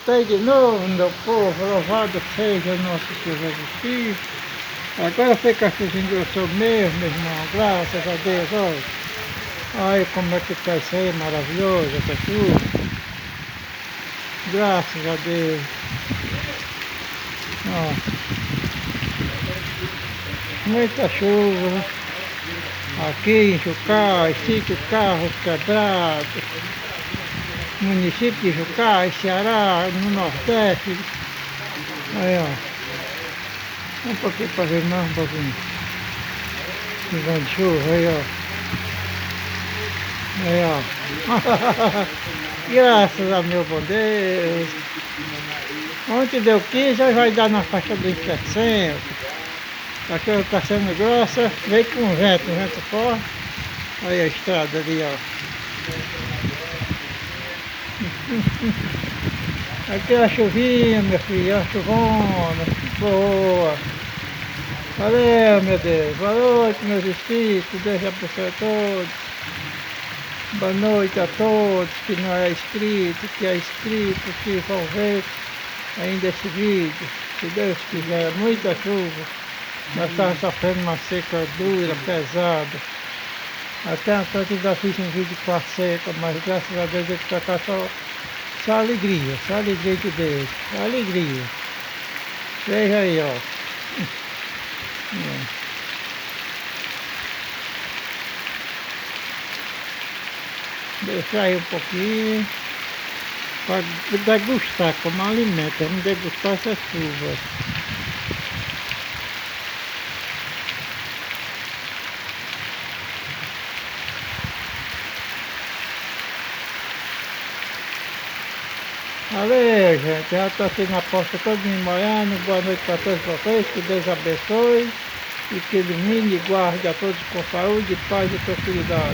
voltei de novo, meu povo, louvado seja o nosso Senhor Jesus Cristo. Agora fica assim engrossou mesmo, meu irmão, graças a Deus, olha. Olha como é que tá isso aí, maravilhoso, essa chuva. Graças a Deus. Ó, muita chuva. Aqui em Jucá, 5 carros quebrados. Município de Jucá, Ceará, no Nordeste. Aí, ó. Um pouquinho para ver mais um pouquinho. Que grande chuva, aí, ó. Aí, ó. Graças a meu bom Deus. Ontem deu 15, hoje vai dar na faixa dos 700. A chuva está sendo grossa, veio com vento forte. Olha a estrada ali, ó. Aqui é a chuvinha, minha filha, a chuvona, boa. Valeu, meu Deus. Boa noite, meus espíritos. Deus abençoe a todos. Boa noite a todos que não é inscrito, que é inscrito, que vão ver ainda esse vídeo. Se Deus quiser, muita chuva. Nós estávamos sofrendo uma seca dura, pesada. Até então ainda fiz um vídeo com a seca, mas graças a Deus ele está só alegria de Deus, só alegria. Veja aí, ó. Deixa aí um pouquinho para degustar como alimento, vamos degustar essa chuva. Valeu, gente, já estou aqui na porta todo mundo molhando. Boa noite para todos vocês, que Deus abençoe e que ilumine e guarde a todos com saúde, paz e prosperidade.